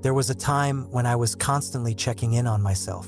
There was a time when I was constantly checking in on myself.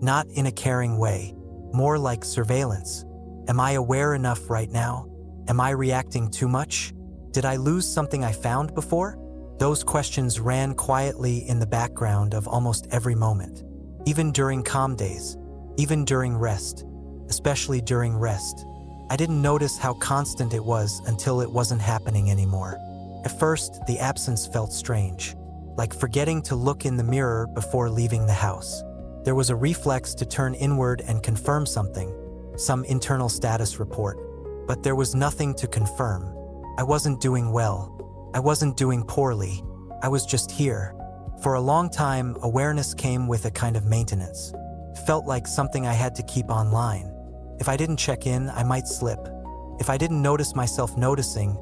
Not in a caring way, more like surveillance. Am I aware enough right now? Am I reacting too much? Did I lose something I found before? Those questions ran quietly in the background of almost every moment. Even during calm days, even during rest, especially during rest. I didn't notice how constant it was until it wasn't happening anymore. At first, the absence felt strange, like forgetting to look in the mirror before leaving the house. There was a reflex to turn inward and confirm something, some internal status report, but there was nothing to confirm. I wasn't doing well. I wasn't doing poorly. I was just here. For a long time, awareness came with a kind of maintenance. It felt like something I had to keep online. If I didn't check in, I might slip. If I didn't notice myself noticing,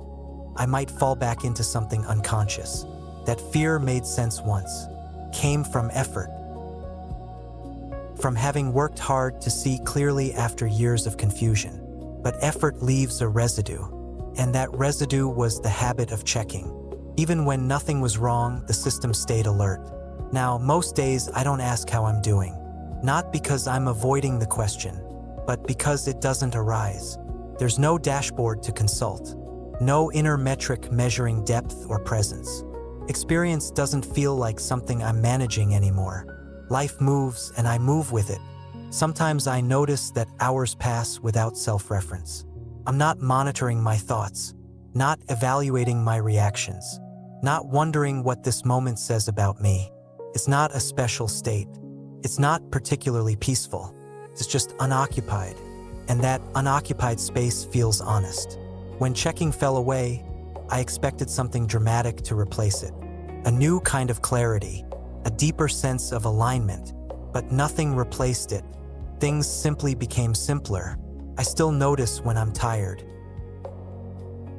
I might fall back into something unconscious. That fear made sense once. Came from effort. From having worked hard to see clearly after years of confusion. But effort leaves a residue. And that residue was the habit of checking. Even when nothing was wrong, the system stayed alert. Now, most days I don't ask how I'm doing. Not because I'm avoiding the question, but because it doesn't arise. There's no dashboard to consult. No inner metric measuring depth or presence. Experience doesn't feel like something I'm managing anymore. Life moves and I move with it. Sometimes I notice that hours pass without self-reference. I'm not monitoring my thoughts, not evaluating my reactions, not wondering what this moment says about me. It's not a special state. It's not particularly peaceful. It's just unoccupied. And that unoccupied space feels honest. When checking fell away, I expected something dramatic to replace it. A new kind of clarity, a deeper sense of alignment, but nothing replaced it. Things simply became simpler. I still notice when I'm tired.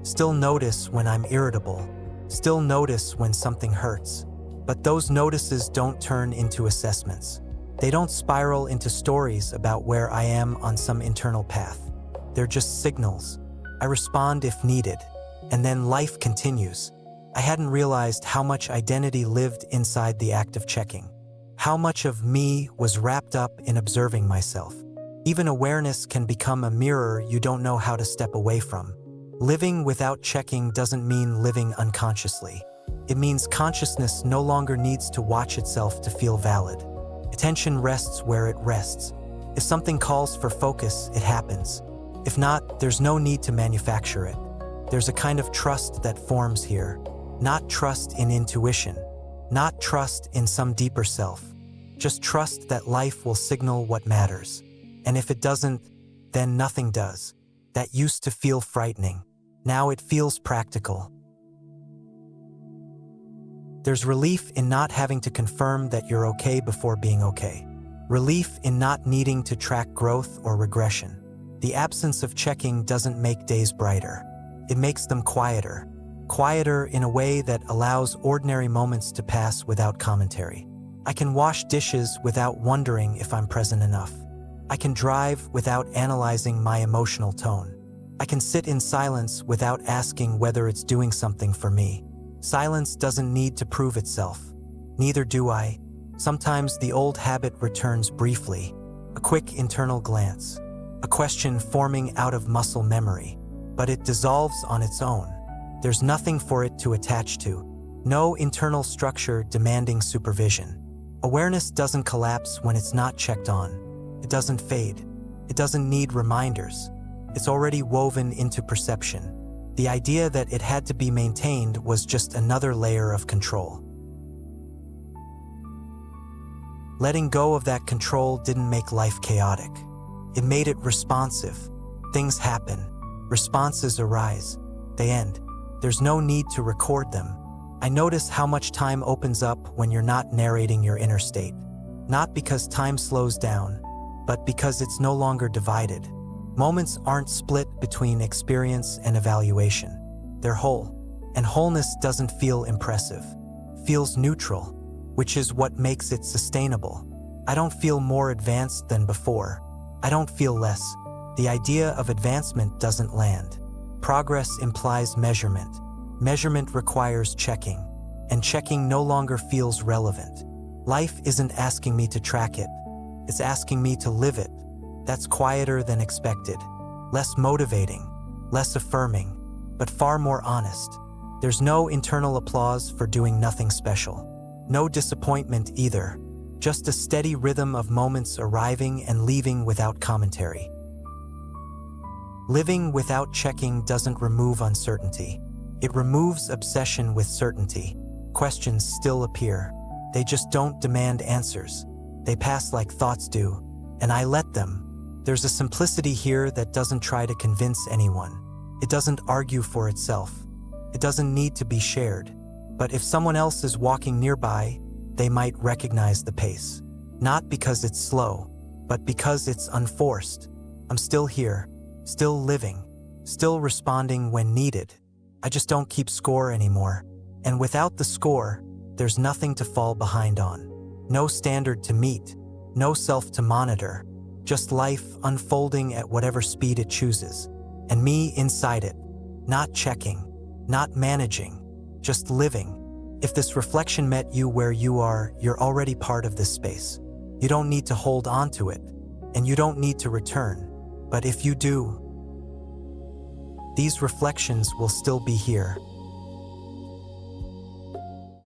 Still notice when I'm irritable. Still notice when something hurts. But those notices don't turn into assessments. They don't spiral into stories about where I am on some internal path. They're just signals. I respond if needed, and then life continues. I hadn't realized how much identity lived inside the act of checking. How much of me was wrapped up in observing myself. Even awareness can become a mirror you don't know how to step away from. Living without checking doesn't mean living unconsciously. It means consciousness no longer needs to watch itself to feel valid. Attention rests where it rests. If something calls for focus, it happens. If not, there's no need to manufacture it. There's a kind of trust that forms here. Not trust in intuition. Not trust in some deeper self. Just trust that life will signal what matters. And if it doesn't, then nothing does. That used to feel frightening. Now it feels practical. There's relief in not having to confirm that you're okay before being okay. Relief in not needing to track growth or regression. The absence of checking doesn't make days brighter. It makes them quieter. Quieter in a way that allows ordinary moments to pass without commentary. I can wash dishes without wondering if I'm present enough. I can drive without analyzing my emotional tone. I can sit in silence without asking whether it's doing something for me. Silence doesn't need to prove itself. Neither do I. Sometimes the old habit returns briefly. A quick internal glance. A question forming out of muscle memory. But it dissolves on its own. There's nothing for it to attach to. No internal structure demanding supervision. Awareness doesn't collapse when it's not checked on. It doesn't fade. It doesn't need reminders. It's already woven into perception. The idea that it had to be maintained was just another layer of control. Letting go of that control didn't make life chaotic. It made it responsive. Things happen. Responses arise. They end. There's no need to record them. I notice how much time opens up when you're not narrating your inner state. Not because time slows down, but because it's no longer divided. Moments aren't split between experience and evaluation. They're whole. And wholeness doesn't feel impressive. It feels neutral, which is what makes it sustainable. I don't feel more advanced than before. I don't feel less. The idea of advancement doesn't land. Progress implies measurement. Measurement requires checking. and checking no longer feels relevant. Life isn't asking me to track it, it's asking me to live it. That's quieter than expected, less motivating, less affirming, but far more honest. There's no internal applause for doing nothing special. No disappointment either, just a steady rhythm of moments arriving and leaving without commentary. Living without checking doesn't remove uncertainty. It removes obsession with certainty. Questions still appear. They just don't demand answers. They pass like thoughts do, and I let them. There's a simplicity here that doesn't try to convince anyone. It doesn't argue for itself. It doesn't need to be shared. But if someone else is walking nearby, they might recognize the pace. Not because it's slow, but because it's unforced. I'm still here, still living, still responding when needed. I just don't keep score anymore. And without the score, there's nothing to fall behind on. No standard to meet, no self to monitor, just life unfolding at whatever speed it chooses. And me inside it, not checking, not managing, just living. If this reflection met you where you are, you're already part of this space. You don't need to hold on to it, and you don't need to return. But if you do, these reflections will still be here,